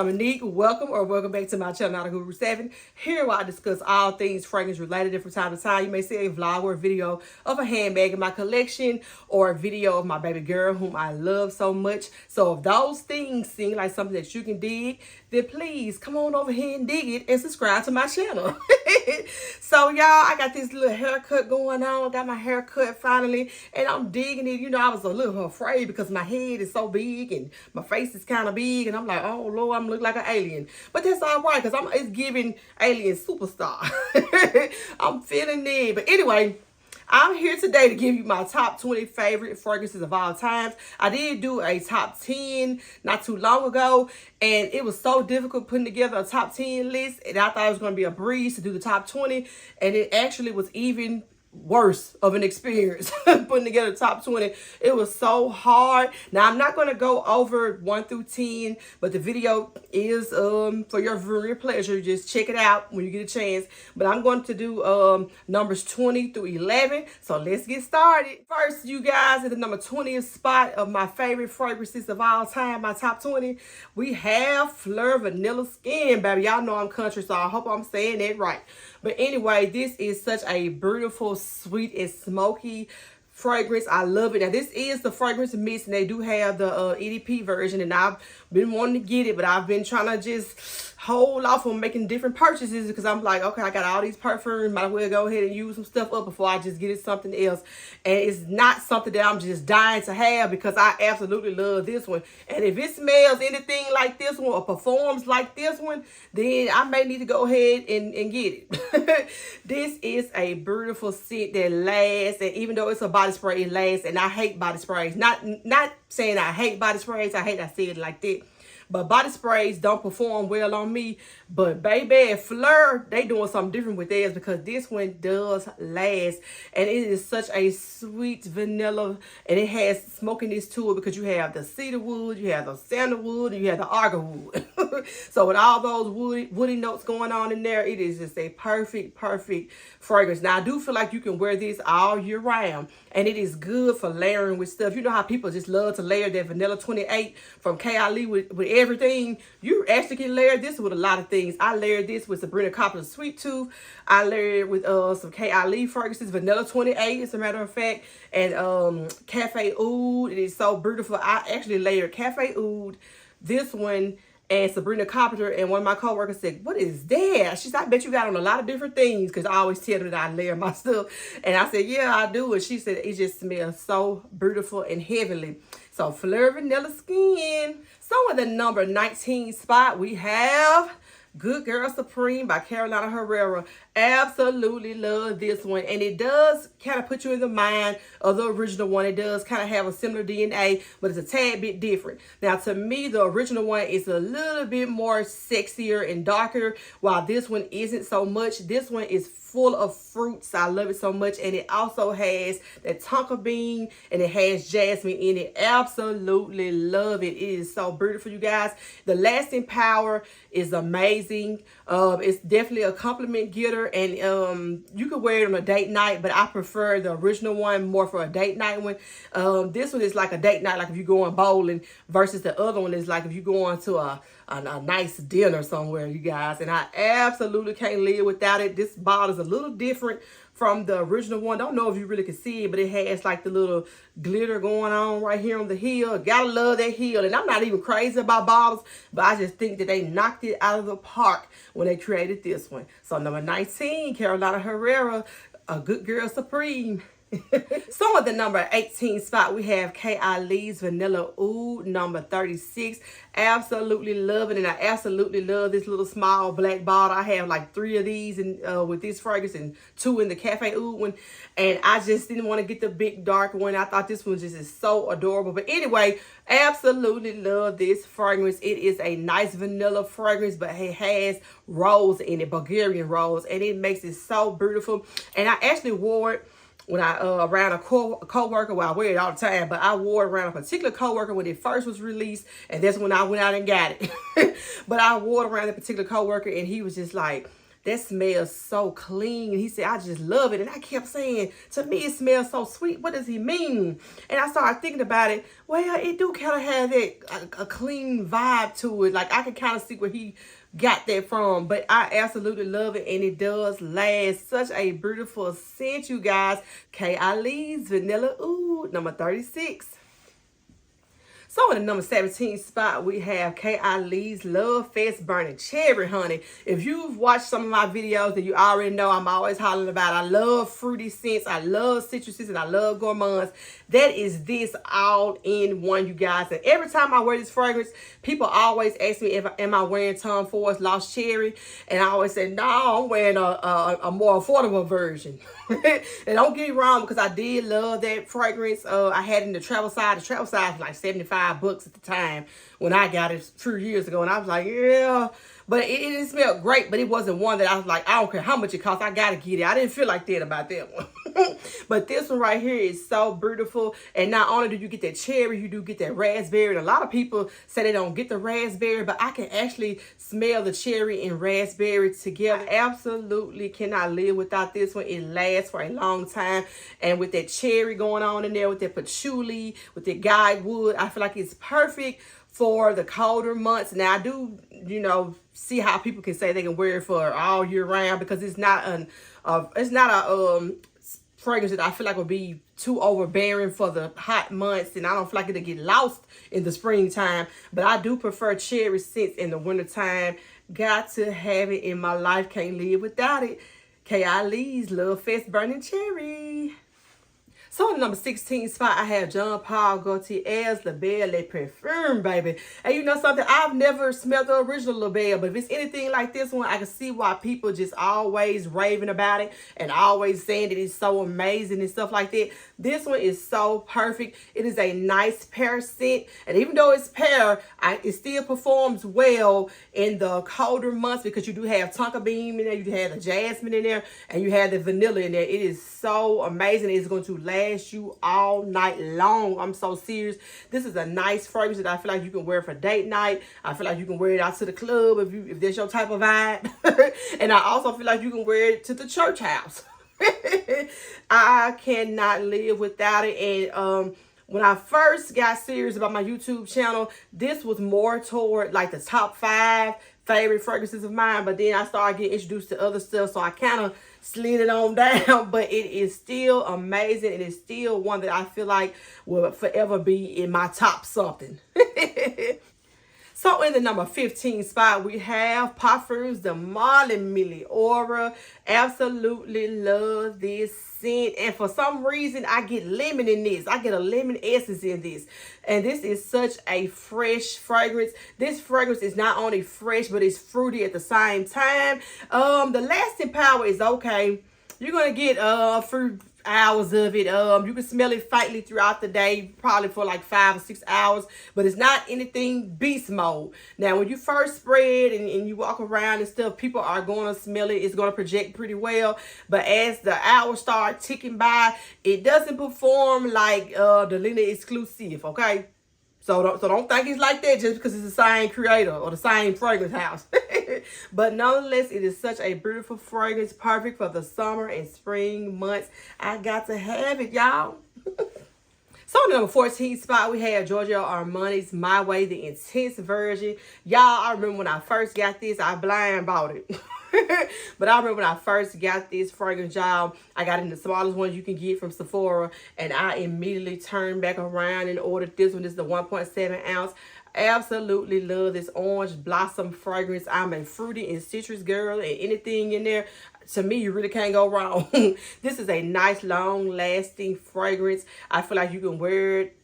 Dominique. Welcome back to my channel, Not a Guru 7. Here where I discuss all things fragrance related. And from time to time, you may see a vlog or a video of a handbag in my collection or a video of my baby girl whom I love so much. So if those things seem like something that you can dig, then please come on over here and dig it and subscribe to my channel. So y'all, I got this little haircut going on. Got my hair cut finally and I'm digging it. You know, I was a little afraid because my head is so big and my face is kind of big and I'm like, oh Lord, I'm looking like an alien. But that's all right because it's giving alien superstar. I'm feeling it. But anyway, I'm here today to give you my top 20 favorite fragrances of all times. I did do a top 10 not too long ago, and it was so difficult putting together a top 10 list, and I thought it was going to be a breeze to do the top 20, and it actually was even worse of an experience putting together the top 20. It was so hard. Now I'm not going to go over 1 through 10, but the video is for your viewing pleasure. Just check it out when you get a chance. But I'm going to do numbers 20 through 11. So let's get started. First, you guys, at the number 20th spot of my favorite fragrances of all time, my top 20, we have Fleur Vanilla Skin, baby. Y'all know I'm country, so I hope I'm saying that right. But anyway, this is such a beautiful, sweet, and smoky fragrance. I love it. Now, this is the fragrance mist, and they do have the EDP version, and I've been wanting to get it, but I've been trying to just hold off on making different purchases because I'm like, okay, I got all these perfumes, might as well go ahead and use some stuff up before I just get it something else. And it's not something that I'm just dying to have because I absolutely love this one. And if it smells anything like this one or performs like this one, then I may need to go ahead and get it. This is a beautiful scent that lasts, and even though it's a body spray, it lasts. And I hate body sprays. Not saying I hate body sprays. I hate I say it like that. But body sprays don't perform well on me. But baby, Fleur, they doing something different with theirs because this one does last. And it is such a sweet vanilla. And it has smokiness to it because you have the cedar wood, you have the sandalwood, and you have the arga wood. So with all those woody notes going on in there, it is just a perfect fragrance. Now, I do feel like you can wear this all year round. And it is good for layering with stuff. You know how people just love to layer that Vanilla 28 from K.I.Lee with everything? You actually can layer this with a lot of things. I layered this with Sabrina Carpenter Sweet Tooth. I layered with some K.I.Lee fragrances, Vanilla 28, as a matter of fact, and Cafe Oud. It is so beautiful. I actually layered Cafe Oud, this one, and Sabrina Carpenter, and one of my coworkers said, what is that? She said, I bet you got on a lot of different things, because I always tell her that I layer my stuff. And I said, yeah, I do. And she said, it just smells so beautiful and heavenly. So Fleur Vanilla Skin. So in the number 19 spot, we have Good Girl Supreme by Carolina Herrera. Absolutely love this one. And it does kind of put you in the mind of the original one. It does kind of have a similar DNA, but it's a tad bit different. Now, to me, the original one is a little bit more sexier and darker, while this one isn't so much. This one is full of fruits. I love it so much. And it also has that tonka bean and it has jasmine in it. Absolutely love it. It is so beautiful, you guys. The lasting power is amazing. It's definitely a compliment getter, and you can wear it on a date night, but I prefer the original one more for a date night one. This one is like a date night, like if you're going bowling, versus the other one is like if you're going to a nice dinner somewhere, you guys. And I absolutely can't live without it. This bottle is a little different from the original one. Don't know if you really can see it, but it has like the little glitter going on right here on the heel. Gotta love that heel. And I'm not even crazy about bottles, but I just think that they knocked it out of the park when they created this one. So number 19, Carolina Herrera, A Good Girl Supreme. So at the number 18 spot, we have K.I.Lee's Vanilla Oud, number 36. Absolutely love it, and I absolutely love this little small black bottle. I have like 3 of these with this fragrance and 2 in the Cafe Oud one, and I just didn't want to get the big dark one. I thought this one just is so adorable. But anyway, absolutely love this fragrance. It is a nice vanilla fragrance, but it has rose in it, Bulgarian rose, and it makes it so beautiful. And I actually wore it when I around a co-worker. Well, I wear it all the time, but I wore it around a particular co-worker when it first was released, and that's when I went out and got it. But I wore it around a particular co-worker, and he was just like, that smells so clean. He said, I just love it. And I kept saying, to me, it smells so sweet. What does he mean? And I started thinking about it. Well, it do kind of have that a clean vibe to it. Like, I can kind of see where he got that from. But I absolutely love it, and it does last. Such a beautiful scent, you guys. Kali's Vanilla Oud, number 36. So in the number 17 spot, we have Kali's Love Fest Burning Cherry, honey. If you've watched some of my videos, then you already know I'm always hollering about I love fruity scents, I love citruses, and I love gourmands. That is this all in one, you guys. And every time I wear this fragrance, people always ask me, am I wearing Tom Ford's Lost Cherry? And I always say, no, I'm wearing a more affordable version. And don't get me wrong, because I did love that fragrance. I had it in the travel size. The travel size was like $75 at the time when I got it 2 years ago. And I was like, yeah. But it smelled great, but it wasn't one that I was like, I don't care how much it costs, I gotta get it. I didn't feel like that about that one. But this one right here is so beautiful. And not only do you get that cherry, you do get that raspberry. And a lot of people say they don't get the raspberry, but I can actually smell the cherry and raspberry together. I absolutely cannot live without this one. It lasts for a long time. And with that cherry going on in there, with that patchouli, with that guide-wood, I feel like it's perfect for the colder months. Now, I do, see how people can say they can wear it for all year round, because it's not a fragrance that I feel like would be too overbearing for the hot months, and I don't feel like it'll get lost in the springtime. But I do prefer cherry scents in the wintertime. Got to have it in my life. Can't live without it. Kali's Love Fest Burning Cherry. So in the number 16 spot, I have Jean Paul Gaultier's La Belle Le Parfum, baby. And you know something? I've never smelled the original La Belle, but if it's anything like this one, I can see why people just always raving about it and always saying that it's so amazing and stuff like that. This one is so perfect. It is a nice pear scent, and even though it's pear, it still performs well in the colder months, because you do have tonka bean in there, you have the jasmine in there, and you have the vanilla in there. It is so amazing. It's going to last you all night long. I'm so serious. This is a nice fragrance that I feel like you can wear for date night. I feel like you can wear it out to the club if that's your type of vibe. And I also feel like you can wear it to the church house. I cannot live without it. And when I first got serious about my YouTube channel, this was more toward like the top 5 favorite fragrances of mine. But then I started getting introduced to other stuff, so I kind of slid it on down. But it is still amazing. It is still one that I feel like will forever be in my top something. So in the number 15 spot, we have Parfums de Marly Milly Aura. Absolutely love this scent. And for some reason, I get lemon in this. I get a lemon essence in this. And this is such a fresh fragrance. This fragrance is not only fresh, but it's fruity at the same time. The lasting power is okay. You're going to get fruit hours of it. You can smell it faintly throughout the day, probably for like 5 or 6 hours, but it's not anything beast mode. Now, when you first spray it and you walk around and stuff, people are going to smell it. It's going to project pretty well, but as the hours start ticking by, it doesn't perform like the Lina Exclusive, okay? So don't think it's like that just because it's the same creator or the same fragrance house. But nonetheless, it is such a beautiful fragrance, perfect for the summer and spring months. I got to have it, y'all. So in the number 14 spot, we have Giorgio Armani's My Way, the intense version. Y'all, I remember when I first got this, I blind bought it. But I remember when I first got this fragrance, y'all, I got in the smallest ones you can get from Sephora, and I immediately turned back around and ordered this one. This is the 1.7 ounce. Absolutely love this orange blossom fragrance. I'm a fruity and citrus girl, and anything in there, to me, you really can't go wrong. This is a nice, long-lasting fragrance. I feel like you can wear it,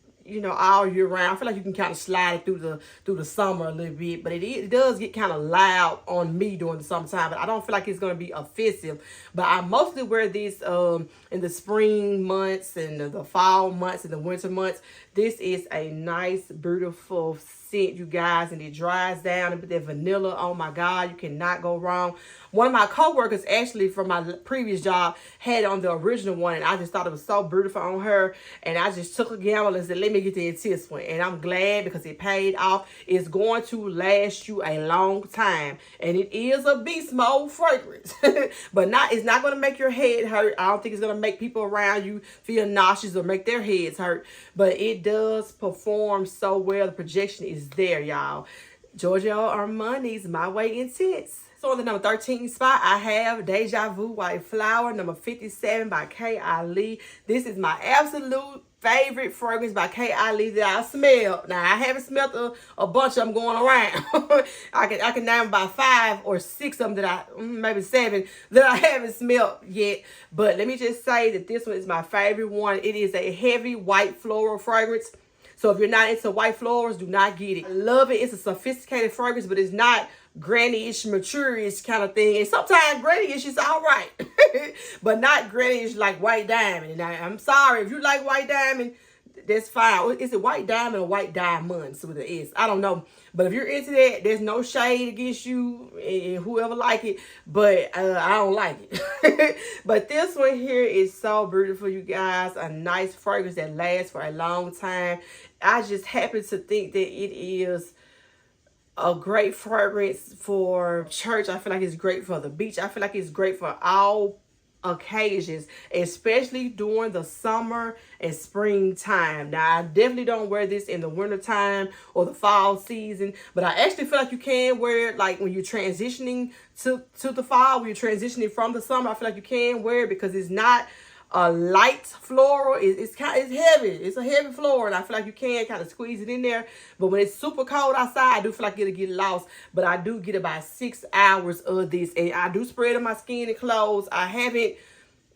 all year round. I feel like you can kind of slide it through the summer a little bit, but it does get kind of loud on me during the summertime. But I don't feel like it's going to be offensive. But I mostly wear this in the spring months and the fall months and the winter months. This is a nice, beautiful scent, you guys, and it dries down and put that vanilla. Oh my God, you cannot go wrong. One of my coworkers, actually from my previous job, had on the original one, and I just thought it was so beautiful on her, and I just took a gamble and said, let me get the intense one, and I'm glad because it paid off. It's going to last you a long time, and it is a beast mode fragrance, but it's not going to make your head hurt. I don't think it's going to make people around you feel nauseous or make their heads hurt, but it does perform so well. The projection is there, y'all. Giorgio Armani's My Way Intense. So on the number 13 spot, I have Deja Vu White Flower, number 57 by K.I. Lee. This is my absolute favorite fragrance by K.I. Lee that I smelled. Now, I haven't smelled a bunch of them going around. I can name about 5 or 6 of them maybe 7, that I haven't smelled yet. But let me just say that this one is my favorite one. It is a heavy white floral fragrance. So if you're not into white florals, do not get it. I love it. It's a sophisticated fragrance, but it's not granny-ish, mature-ish kind of thing. And sometimes granny-ish is all right, but not granny-ish like White Diamond. And I'm sorry, if you like White Diamond, that's fine. Is it White Diamond or White Diamonds with the S? I don't know. But if you're into that, there's no shade against you and whoever like it. But I don't like it. But this one here is so beautiful, you guys. A nice fragrance that lasts for a long time. I just happen to think that it is a great fragrance for church. I feel like it's great for the beach. I feel like it's great for all occasions, especially during the summer and springtime. Now, I definitely don't wear this in the winter time or the fall season, but I actually feel like you can wear it like when you're transitioning to the fall, when you're transitioning from the summer. I feel like you can wear it because it's not a light floral. It's heavy. It's a heavy floral, and I feel like you can kind of squeeze it in there. But when it's super cold outside, I do feel like it'll get lost. But I do get about 6 hours of this, and I do spray it on my skin and clothes. I haven't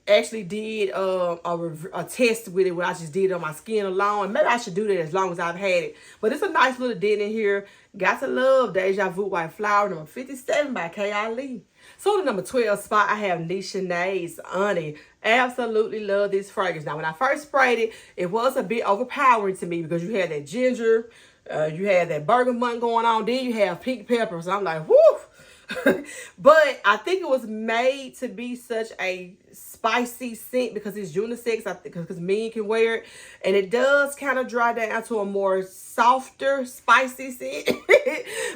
actually did a test with it where I just did it on my skin alone, and maybe I should do that as long as I've had it. But it's a nice little dent in here. Got to love Deja Vu White Flower, number 57 by K.I. Lee. So the number 12 spot, I have Nishane's Honey. Absolutely love this fragrance. Now, when I first sprayed it, it was a bit overpowering to me because you had that ginger, you had that bergamot going on, then you have pink pepper. So I'm like, whoo! But I think it was made to be such a spicy scent because it's unisex. I think because men can wear it, and it does kind of dry down to a more softer, spicy scent,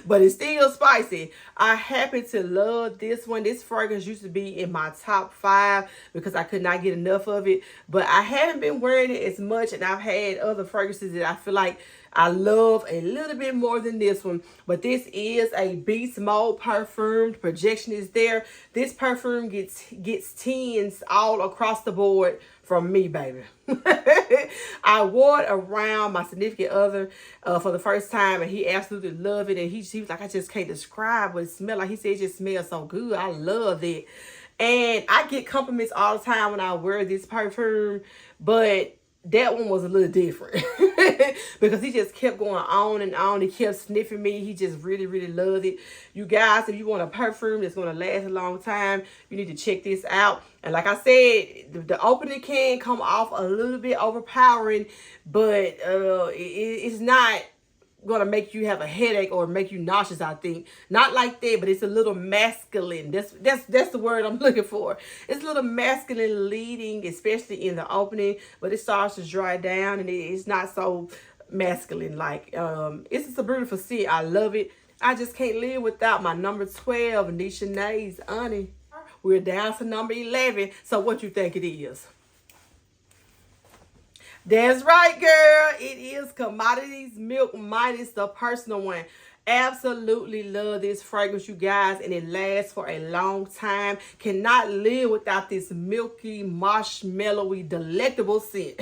but it's still spicy. I happen to love this one. This fragrance used to be in my top 5 because I could not get enough of it, but I haven't been wearing it as much, and I've had other fragrances that I feel like I love a little bit more than this one. But this is a beast mode perfume. The projection is there. This perfume gets 10s all across the board from me, baby. I wore it around my significant other for the first time, and he absolutely loved it. And he was like, I just can't describe what it smells like. He said it just smells so good. I love it. And I get compliments all the time when I wear this perfume, but that one was a little different because he just kept going on and on. He kept sniffing me. He just really, really loved it. You guys, if you want a perfume that's going to last a long time, you need to check this out. And like I said, the opening can come off a little bit overpowering, but it's not going to make you have a headache or make you nauseous, I think. Not like that, but it's a little masculine. That's the word I'm looking for. It's a little masculine leading, especially in the opening, but it starts to dry down and it's not so masculine like. It's just a beautiful scent. I love it. I just can't live without my number 12, Nishane's Honey. We're down to number 11. So what you think it is? That's right, girl. It is Commodities Milk minus the personal one. Absolutely love this fragrance, you guys, and it lasts for a long time. Cannot live without this milky, marshmallowy, delectable scent.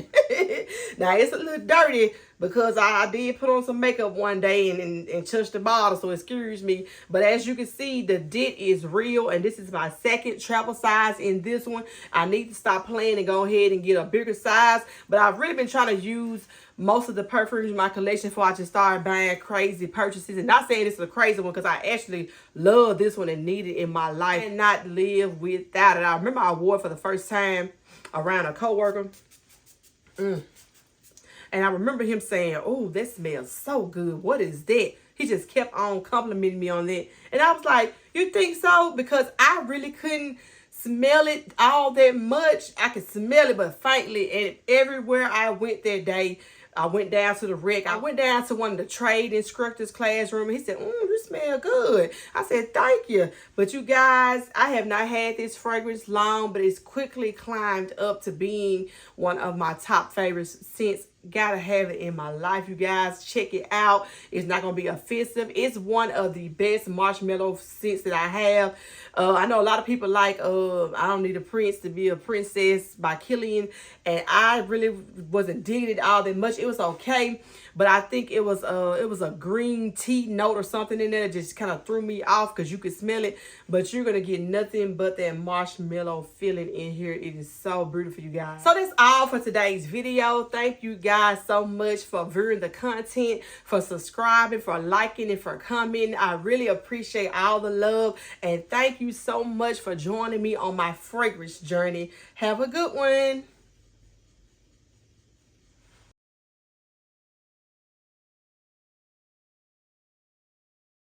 Now, it's a little dirty because I did put on some makeup one day and touched the bottle, so excuse me. But as you can see, the dent is real, and this is my second travel size in this one. I need to stop playing and go ahead and get a bigger size, but I've really been trying to use most of the perfumes in my collection before I just started buying crazy purchases. And not saying this is a crazy one because I actually love this one and need it in my life and not live without it. I remember I wore it for the first time around a coworker. And I remember him saying, oh, that smells so good. What is that? He just kept on complimenting me on that. And I was like, you think so? Because I really couldn't smell it all that much. I could smell it, but faintly. And everywhere I went that day, I went down to the rec. I went down to one of the trade instructors' classroom. And he said, you smell good. I said, thank you. But you guys, I have not had this fragrance long, but it's quickly climbed up to being one of my top favorites since. Gotta have it in my life, you guys. Check it out. It's not gonna be offensive. It's one of the best marshmallow scents that I have. I know a lot of people like I Don't Need a Prince to Be a Princess by Kilian, and I really wasn't digging it all that much. It was okay, but I think it was a green tea note or something in there that just kind of threw me off because you could smell it, but you're gonna get nothing but that marshmallow feeling in here. It is so beautiful, you guys. So that's all for today's video. Thank you guys so much for viewing the content, for subscribing, for liking, and for commenting. I really appreciate all the love, and thank you so much for joining me on my fragrance journey. Have a good one.